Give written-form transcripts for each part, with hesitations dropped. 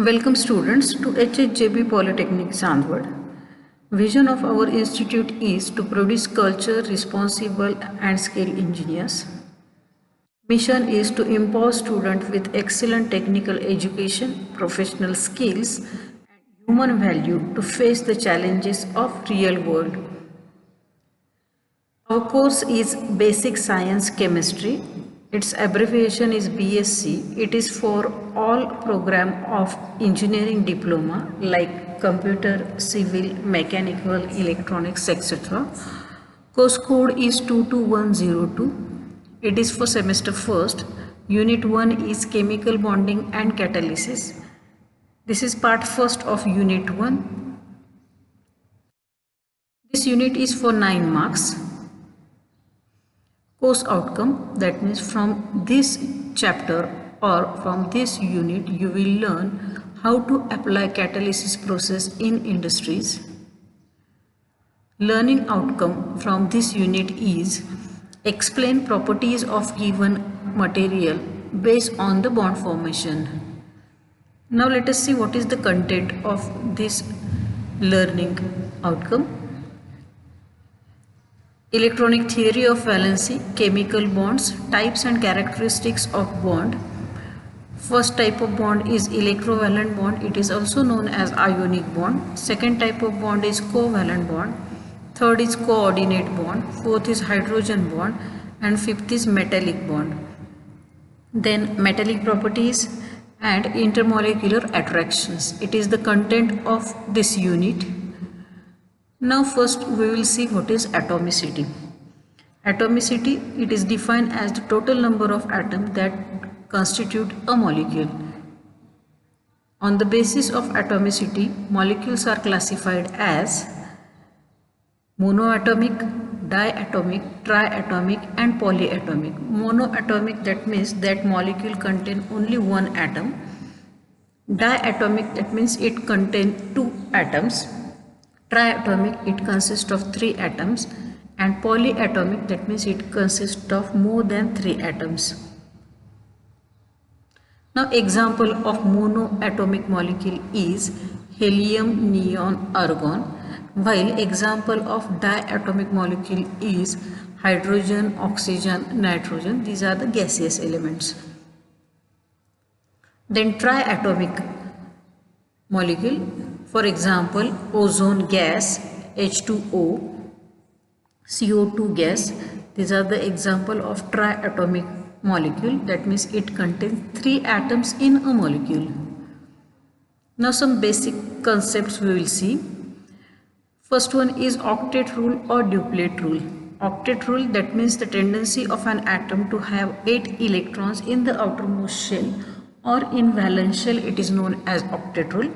Welcome students to HHJB Polytechnic Chandwad. Vision of our institute is to produce culture, responsible and skilled engineers. Mission is to empower students with excellent technical education, professional skills and human value to face the challenges of real world. Our course is Basic Science Chemistry. Its abbreviation is BSc. It is for all program of engineering diploma like computer, civil, mechanical, electronics, etc. Course code is 22102. It is for semester first. Unit 1 is chemical bonding and catalysis. This is part first of unit 1. This unit is for 9 marks. Course outcome, that means from this chapter or from this unit you will learn how to apply catalysis process in industries. Learning outcome from this unit is explain properties of given material based on the bond formation. Now let us see what is the content of this learning outcome. Electronic theory of valency, chemical bonds, types and characteristics of bond. First type of bond is electrovalent bond. It is also known as ionic bond. Second type of bond is covalent bond. Third is coordinate bond. Fourth is hydrogen bond. And fifth is metallic bond. Then metallic properties and intermolecular attractions. It is the content of this unit. Now first we will see what is atomicity. Atomicity, it is defined as the total number of atoms that constitute a molecule. On the basis of atomicity, molecules are classified as monoatomic, diatomic, triatomic and polyatomic. Monoatomic, that means that molecule contains only one atom. Diatomic, that means it contains two atoms. Triatomic, it consists of 3 atoms, and polyatomic, that means it consists of more than 3 atoms. Now example of monoatomic molecule is helium, neon, argon, while example of diatomic molecule is hydrogen, oxygen, nitrogen. These are the gaseous elements. Then triatomic molecule, for example, ozone gas, H2O, CO2 gas. These are the example of triatomic molecule. That means it contains 3 atoms in a molecule. Now some basic concepts we will see. First one is octet rule or duplet rule. Octet rule, that means the tendency of an atom to have 8 electrons in the outermost shell, or in valence shell it is known as octet rule.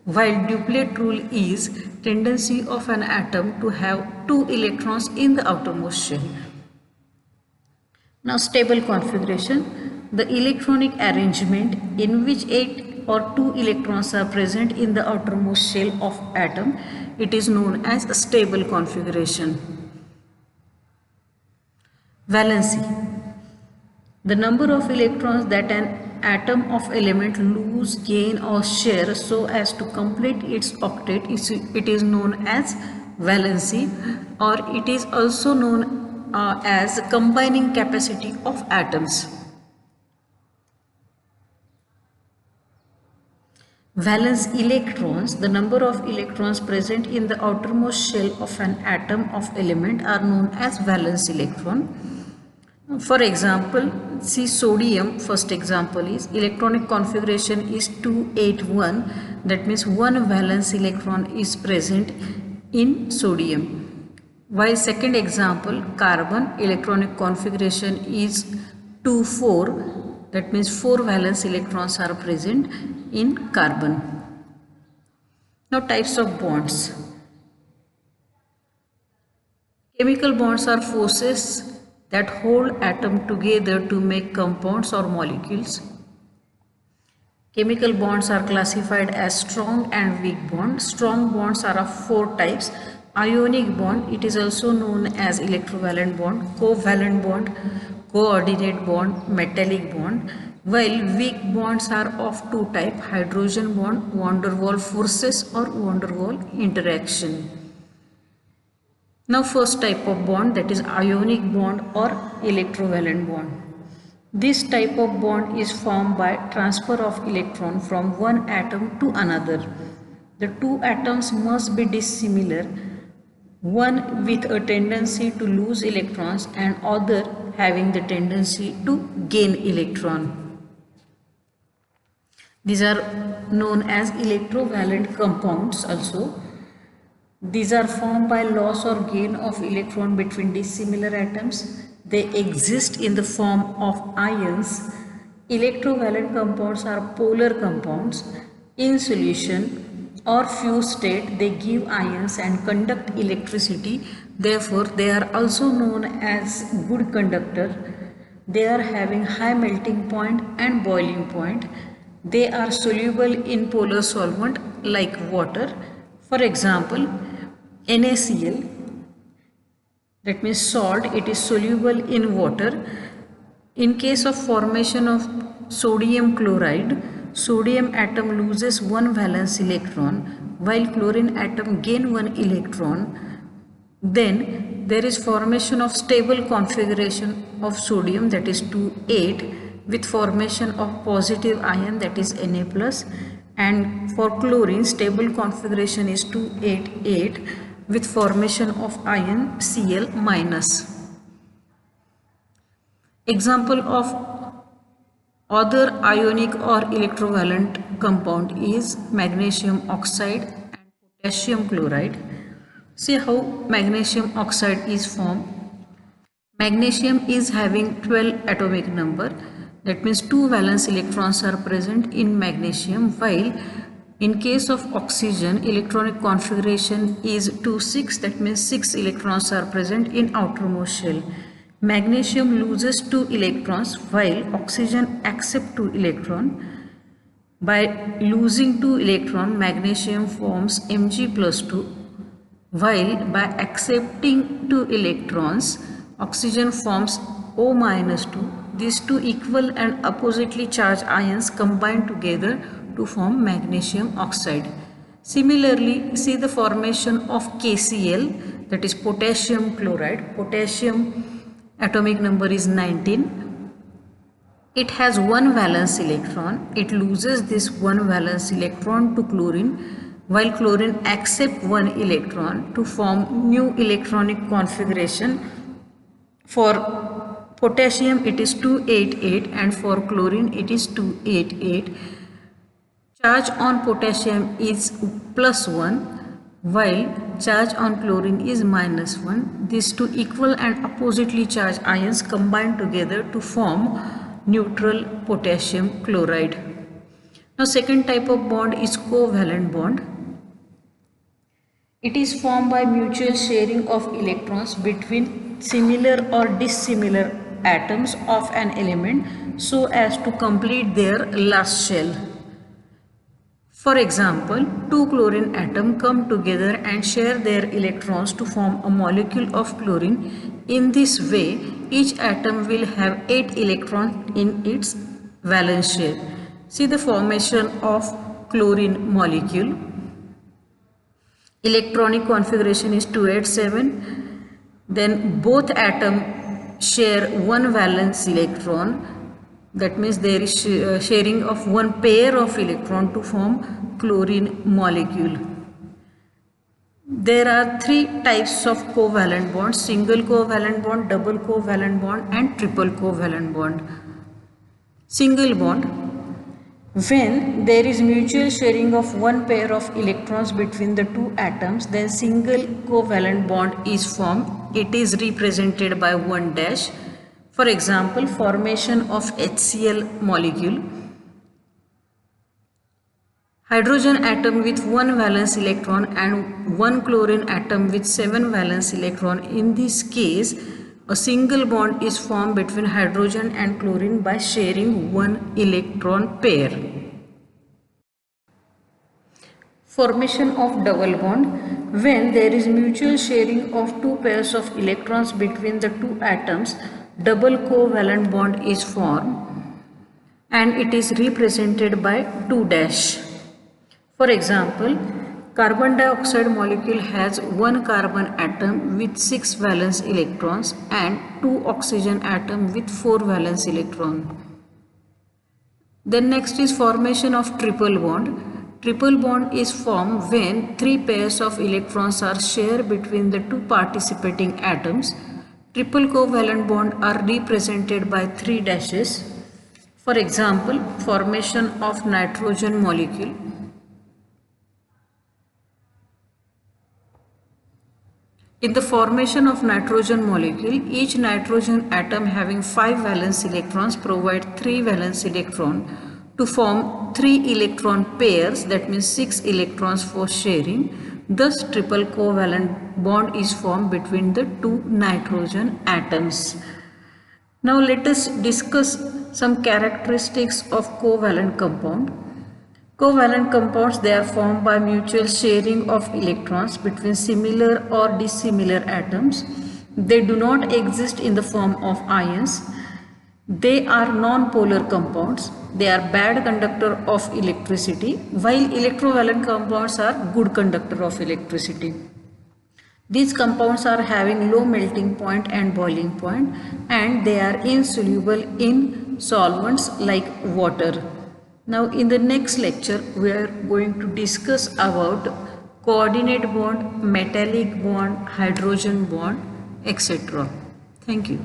While duplet rule is tendency of an atom to have 2 electrons in the outermost shell. Now stable configuration, the electronic arrangement in which 8 or 2 electrons are present in the outermost shell of atom, it is known as a stable configuration. Valency, the number of electrons that an atom of element lose, gain or share so as to complete its octet, it is known as valency, or it is also known as combining capacity of atoms. Valence electrons, the number of electrons present in the outermost shell of an atom of element are known as valence electron. For example, see sodium, first example is electronic configuration is 281, that means 1 valence electron is present in sodium. While second example, carbon, electronic configuration is 24, that means 4 valence electrons are present in carbon. Now types of bonds. Chemical bonds are forces that hold atoms together to make compounds or molecules. Chemical bonds are classified as strong and weak bonds. Strong bonds are of 4 types. Ionic bond, it is also known as electrovalent bond, covalent bond, coordinate bond, metallic bond. while weak bonds are of two types: hydrogen bond, van der Waals forces or van der Waals interaction. Now first type of bond, that is ionic bond or electrovalent bond. This type of bond is formed by transfer of electron from one atom to another. The two atoms must be dissimilar, one with a tendency to lose electrons and other having the tendency to gain electron. These are known as electrovalent compounds also. These are formed by loss or gain of electron between dissimilar atoms. They exist in the form of ions. Electrovalent compounds are polar compounds. In solution or fused state, they give ions and conduct electricity. Therefore, they are also known as good conductor. They are having high melting point and boiling point. They are soluble in polar solvent like water. For example, NaCl, that means salt, it is soluble in water. In case of formation of sodium chloride, sodium atom loses one valence electron while chlorine atom gain one electron. Then there is formation of stable configuration of sodium, that is 2,8, with formation of positive ion, that is Na plus, and for chlorine stable configuration is 2,8,8 with formation of ion Cl minus. Example of other ionic or electrovalent compound is magnesium oxide and potassium chloride. See how magnesium oxide is formed. Magnesium is having 12 atomic number. That means 2 valence electrons are present in magnesium, while in case of oxygen electronic configuration is 2,6, that means 6 electrons are present in outermost shell. Magnesium loses 2 electrons while oxygen accepts 2 electrons. By losing 2 electrons, magnesium forms Mg plus 2, while by accepting 2 electrons, oxygen forms O minus 2. These two equal and oppositely charged ions combine together to form magnesium oxide. Similarly, see the formation of KCl, that is potassium chloride. Potassium atomic number is 19. It has one valence electron. It loses this one valence electron to chlorine, while chlorine accepts one electron to form new electronic configuration. For potassium it is 288 and for chlorine it is 288. Charge on potassium is +1 while charge on chlorine is -1. These two equal and oppositely charged ions combine together to form neutral potassium chloride. Now second type of bond is covalent bond. It is formed by mutual sharing of electrons between similar or dissimilar atoms of an element so as to complete their last shell. For example, two chlorine atoms come together and share their electrons to form a molecule of chlorine. In this way, each atom will have 8 electrons in its valence shell. See the formation of chlorine molecule. Electronic configuration is 287. Then both atoms share one valence electron. That means there is sharing of one pair of electron to form chlorine molecule. There are 3 types of covalent bonds: single covalent bond, double covalent bond and triple covalent bond. Single bond: when there is mutual sharing of one pair of electrons between the two atoms, then single covalent bond is formed. It is represented by 1 dash. For example, formation of HCl molecule. Hydrogen atom with 1 valence electron and 1 chlorine atom with 7 valence electron. In this case, a single bond is formed between hydrogen and chlorine by sharing one electron pair. Formation of double bond: when there is mutual sharing of 2 pairs of electrons between the two atoms, double covalent bond is formed. and it is represented by 2 dash. For example, carbon dioxide molecule has one carbon atom with 6 valence electrons and 2 oxygen atom with 4 valence electron. Then next is formation of triple bond. Triple bond is formed when 3 pairs of electrons are shared between the 2 participating atoms. Triple covalent bond are represented by 3 dashes. For example, formation of nitrogen molecule. In the formation of nitrogen molecule, each nitrogen atom having 5 valence electrons provide 3 valence electron to form 3 electron pairs, that means 6 electrons for sharing. Thus, triple covalent bond is formed between the 2 nitrogen atoms. Now let us discuss some characteristics of covalent compound. Covalent compounds, they are formed by mutual sharing of electrons between similar or dissimilar atoms. They do not exist in the form of ions. They are non-polar compounds. They are bad conductor of electricity, while electrovalent compounds are good conductor of electricity. These compounds are having low melting point and boiling point, and they are insoluble in solvents like water. Now in the next lecture we are going to discuss about coordinate bond, metallic bond, hydrogen bond, etc. Thank you.